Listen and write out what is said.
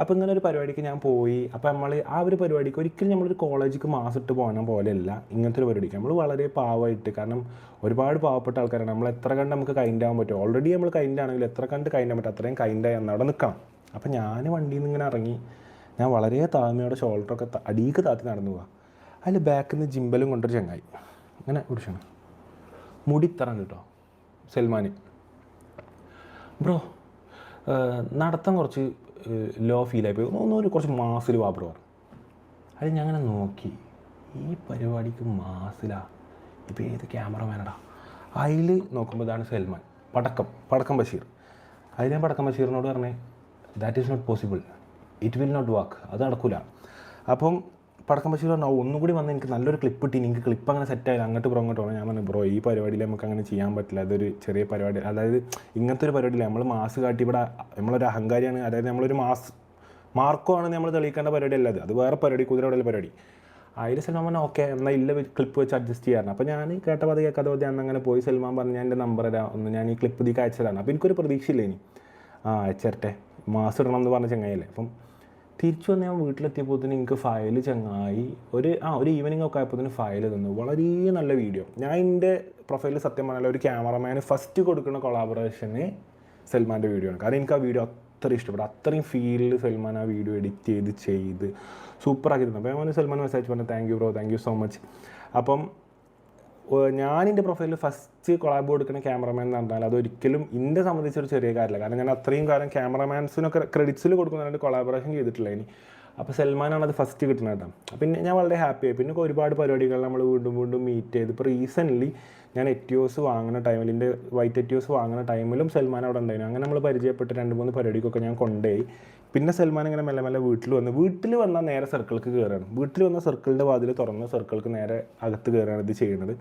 അപ്പോൾ ഇങ്ങനെ ഒരു പരിപാടിക്ക് ഞാൻ പോയി. അപ്പോൾ നമ്മൾ ആ ഒരു പരിപാടിക്ക് ഒരിക്കലും നമ്മളൊരു കോളേജിലേക്ക് മാസ് ഇട്ട് പോകുന്ന പോലെയല്ല ഇങ്ങനത്തെ ഒരു പരിപാടിക്ക്. നമ്മൾ വളരെ പാവമായിട്ട്, കാരണം ഒരുപാട് പാവപ്പെട്ട ആൾക്കാരാണ്. നമ്മൾ എത്ര കണ്ട് നമുക്ക് കൈൻഡ് ആകാൻ പറ്റും, ഓൾറെഡി നമ്മൾ കൈൻഡ് ആണെങ്കിൽ എത്ര കണ്ട് കൈൻഡ് ആകാൻ പറ്റും അത്രയും കൈൻഡായി അന്ന് അവിടെ നിൽക്കണം. അപ്പോൾ ഞാൻ വണ്ടിയിൽ നിന്ന് ഇങ്ങനെ ഇറങ്ങി, ഞാൻ വളരെ താഴ്മയോടെ ഷോൾഡറൊക്കെ അടിയിക്ക് താത്തി നടന്നു പോവാം. അതിൽ ബാക്കിൽ നിന്ന് ജിമ്പലും കൊണ്ടൊരു ചങ്ങായി അങ്ങനെ പിടിച്ചാണ്, മുടി ഇത്തറാണ് കേട്ടോ സൽമാൻ. ബ്രോ നടത്തം കുറച്ച് ലോ ഫീലായി പോയി, ഒന്നൊരു കുറച്ച് മാസിൽ വാ ബ്രോ. അത് ഞാൻ അങ്ങനെ നോക്കി, ഈ പരിപാടിക്ക് മാസിലാ, ഇപ്പോൾ ഏത് ക്യാമറമാനടാ. അതിൽ നോക്കുമ്പോൾ ഇതാണ് സൽമാൻ, പടക്കം ബഷീർ. അതിൽ ഞാൻ പടക്കം ബഷീറിനോട് പറഞ്ഞേ, that is not possible, it will not work, അത് നടക്കില്ല. അപ്പം പടക്കം ബഷീർ പറഞ്ഞു, ഒന്നും കൂടി വന്ന് എനിക്ക് നല്ലൊരു ക്ലിപ്പ് കിട്ടി, എനിക്ക് ക്ലിപ്പ് അങ്ങനെ സെറ്റായി അങ്ങോട്ട് അങ്ങോട്ട് പോകണം. ഞാൻ പറഞ്ഞു ബ്രോ ഈ പരിപാടിയിൽ നമുക്ക് അങ്ങനെ ചെയ്യാൻ പറ്റില്ല, അതൊരു ചെറിയ പരിപാടി, അതായത് ഇങ്ങനത്തെ ഒരു പരിപാടിയില്ല, നമ്മൾ മാസ് കാട്ടി ഇവിടെ നമ്മളൊരു അഹങ്കാരിയാണ്, അതായത് നമ്മളൊരു മാർക്കമാണ് നമ്മൾ തെളിയിക്കേണ്ട പരിപാടി അല്ല, അത് വേറെ പരിപാടി, കുതിരയുടെ പരിപാടി. അതിൽ സൽമാൻ പറഞ്ഞു ഓക്കെ എന്നാൽ ഇല്ല ക്ലിപ്പ് വെച്ച് അഡ്ജസ്റ്റ് ചെയ്യാറുണ്ട്. അപ്പോൾ ഞാൻ കേട്ട പതി കേൾക്കാതെ പതി അങ്ങനെ പോയി. സൽമാൻ പറഞ്ഞു ഞാൻ എൻ്റെ നമ്പർ തരാം, ഒന്ന് ഞാൻ ഈ ക്ലിപ്പ് ഇതിക്ക് അയച്ചതാണ്. അപ്പോൾ എനിക്കൊരു പ്രതീക്ഷയില്ല ഇനി അയച്ചരട്ടെ, മാസ് ഇടണം എന്ന് പറഞ്ഞ ചങ്ങായില്ലേ. അപ്പം തിരിച്ചു വന്ന് ഞാൻ വീട്ടിലെത്തിയപ്പോഴത്തേന് എനിക്ക് ഫയൽ ചങ്ങായി ഒരു ഈവനിങ് ഒക്കെ ആയപ്പോഴത്തേന് ഫയൽ തന്നു. വളരെ നല്ല വീഡിയോ. ഞാൻ എൻ്റെ പ്രൊഫൈലിൽ സത്യം പറഞ്ഞാൽ ഒരു ക്യാമറമാന് ഫസ്റ്റ് കൊടുക്കുന്ന കൊളാബറേഷന് സൽമാൻ്റെ വീഡിയോ ആണ്. കാരണം എനിക്ക് ആ വീഡിയോ അത്ര ഇഷ്ടപ്പെട്ടു, അത്രയും ഫീലിൽ സൽമാൻ ആ വീഡിയോ എഡിറ്റ് ചെയ്ത് സൂപ്പറാക്കി തന്നു. അപ്പോൾ ഞാൻ സൽമാൻ മെസ്സേജ് പറഞ്ഞു thank you bro, thank you so much. അപ്പം ഞാനെൻ്റെ പ്രൊഫൈലിൽ ഫസ്റ്റ് കൊളാബ് കൊടുക്കുന്ന ക്യാമറമാൻ എന്ന് പറഞ്ഞാൽ അതൊരിക്കലും എന്നെ സംബന്ധിച്ചൊരു ചെറിയ കാര്യമില്ല. കാരണം ഞാൻ അത്രയും കാലം ക്യാമറമാൻസിനൊക്കെ ക്രെഡിറ്റ്സിൽ കൊടുക്കുന്നതിനായിട്ട് കൊളാബറേഷൻ ചെയ്തിട്ടില്ല. ഇനി അപ്പോൾ സൽമാനാണ് അത് ഫസ്റ്റ് കിട്ടുന്നത് കേട്ടോ. പിന്നെ ഞാൻ വളരെ ഹാപ്പിയായി. പിന്നെ ഒരുപാട് പരിപാടികൾ നമ്മൾ വീണ്ടും മീറ്റ് ചെയ്ത്. ഇപ്പോൾ റീസെൻ്റ്ലി ഞാൻ എറ്റിയോസ് വാങ്ങുന്ന ടൈമിൽ, എൻ്റെ വൈറ്റ് എറ്റിയോസ് വാങ്ങുന്ന ടൈമിലും സൽമാൻ അവിടെ ഉണ്ടായിരുന്നു. അങ്ങനെ നമ്മൾ പരിചയപ്പെട്ട് 2-3 പരിപാടിക്കൊക്കെ ഞാൻ കൊണ്ടുപോയി. പിന്നെ സൽമാൻ ഇങ്ങനെ മെല്ലെ വീട്ടിൽ വന്നാൽ നേരെ സർക്കിൾക്ക് കയറുകയാണ്. വീട്ടിൽ വന്ന സർക്കിളിൻ്റെ വാതിൽ തുറന്ന് സർക്കിൾക്ക് നേരെ അകത്ത് കയറുകയാണ് ഇത് ചെയ്യുന്നത്.